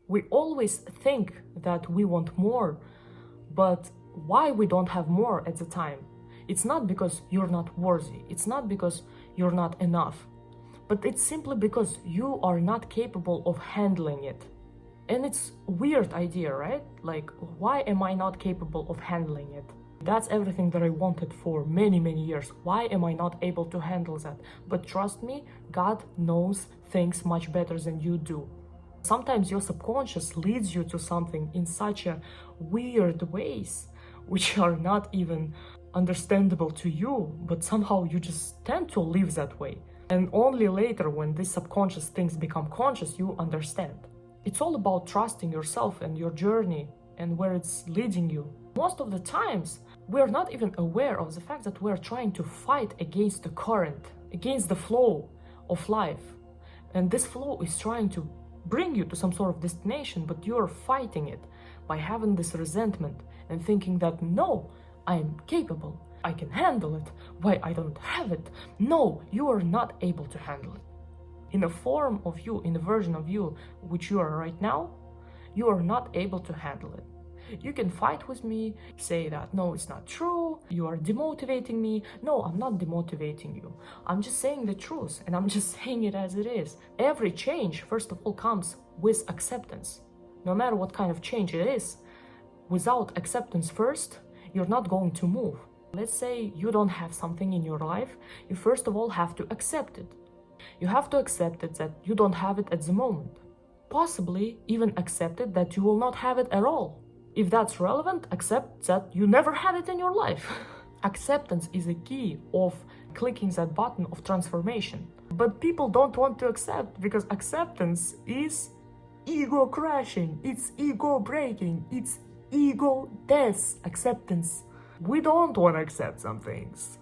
We always think that we want more, but why we don't have more at the time? It's not because you're not worthy, it's not because you're not enough, but it's simply because you are not capable of handling it. And it's a weird idea, right? Like, why am I not capable of handling it? That's everything that I wanted for many, many years. Why am I not able to handle that? But trust me, God knows things much better than you do. Sometimes your subconscious leads you to something in such a weird ways, which are not even understandable to you, but somehow you just tend to live that way. And only later, when these subconscious things become conscious, you understand. It's all about trusting yourself and your journey and where it's leading you. Most of the times, we're not even aware of the fact that we're trying to fight against the current, against the flow of life. And this flow is trying to bring you to some sort of destination, but you're fighting it by having this resentment and thinking that, no, I'm capable, I can handle it, why I don't have it? No, you are not able to handle it. In a form of you, in a version of you which you are right now, you are not able to handle it. You can fight with me, say that, no, it's not true, you are demotivating me. No, I'm not demotivating you. I'm just saying the truth, and I'm just saying it as it is. Every change, first of all, comes with acceptance. No matter what kind of change it is, without acceptance first, you're not going to move. Let's say you don't have something in your life, you first of all have to accept it. You have to accept it that you don't have it at the moment. Possibly even accept it that you will not have it at all. If that's relevant, accept that you never had it in your life. Acceptance is a key of clicking that button of transformation. But people don't want to accept, because acceptance is ego crashing, it's ego breaking, it's ego death. Acceptance. We don't want to accept some things.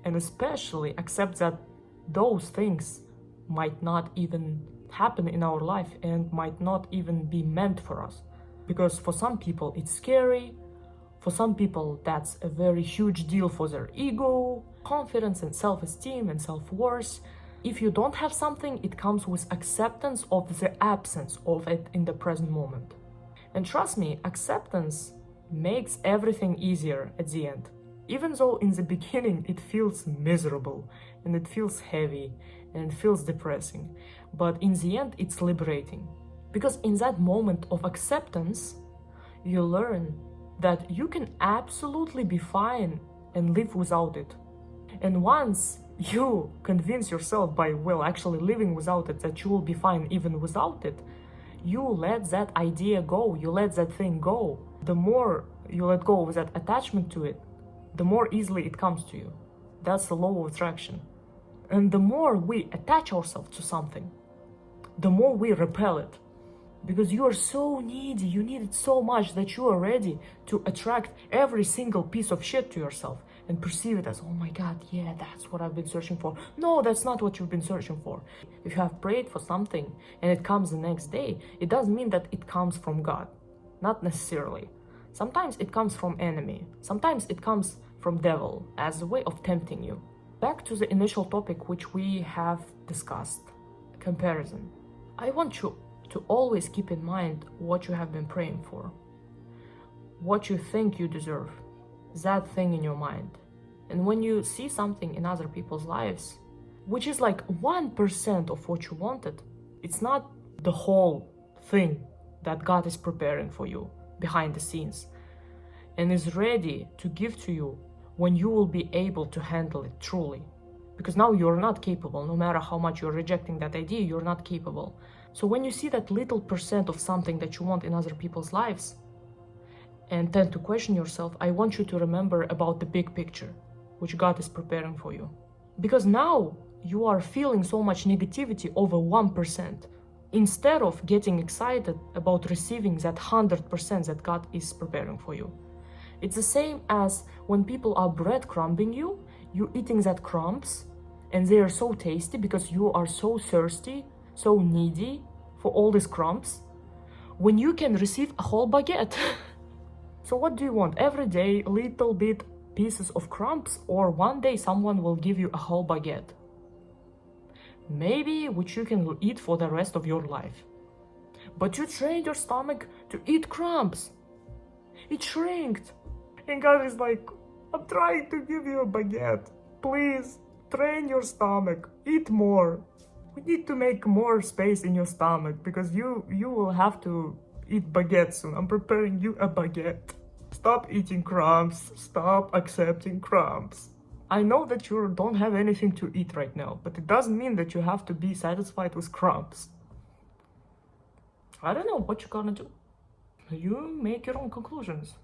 And especially accept that those things might not even happen in our life and might not even be meant for us. Because for some people it's scary, for some people that's a very huge deal for their ego, confidence and self-esteem and self-worth. If you don't have something, it comes with acceptance of the absence of it in the present moment. And trust me, acceptance makes everything easier at the end. Even though in the beginning it feels miserable and it feels heavy and it feels depressing, but in the end it's liberating. Because in that moment of acceptance, you learn that you can absolutely be fine and live without it. And once you convince yourself by, well, actually living without it, that you will be fine even without it, you let that idea go, you let that thing go. The more you let go of that attachment to it, the more easily it comes to you. That's the law of attraction. And the more we attach ourselves to something, the more we repel it. Because you are so needy, you need it so much that you are ready to attract every single piece of shit to yourself and perceive it as, oh my God, yeah, that's what I've been searching for. No, that's not what you've been searching for. If you have prayed for something and it comes the next day, it doesn't mean that it comes from God. Not necessarily. Sometimes it comes from enemy. Sometimes it comes from devil as a way of tempting you. Back to the initial topic which we have discussed, comparison. I want you to always keep in mind what you have been praying for, what you think you deserve, that thing in your mind. And when you see something in other people's lives, which is like 1% of what you wanted, it's not the whole thing that God is preparing for you behind the scenes and is ready to give to you when you will be able to handle it truly. Because now you're not capable. No matter how much you're rejecting that idea, you're not capable. So when you see that little percent of something that you want in other people's lives and tend to question yourself, I want you to remember about the big picture, which God is preparing for you. Because now you are feeling so much negativity over 1%, instead of getting excited about receiving that 100% that God is preparing for you. It's the same as when people are breadcrumbing you, you're eating that crumbs, and they are so tasty because you are so thirsty, so needy for all these crumbs, when you can receive a whole baguette. So what do you want? Every day, little bit pieces of crumbs, or one day someone will give you a whole baguette? Maybe which you can eat for the rest of your life. But you trained your stomach to eat crumbs. It shrinked. And God is like, I'm trying to give you a baguette. Please, train your stomach. Eat more. We need to make more space in your stomach because you will have to eat baguette soon. I'm preparing you a baguette. Stop eating crumbs. Stop accepting crumbs. I know that you don't have anything to eat right now, but it doesn't mean that you have to be satisfied with crumbs. I don't know what you're gonna do. You make your own conclusions.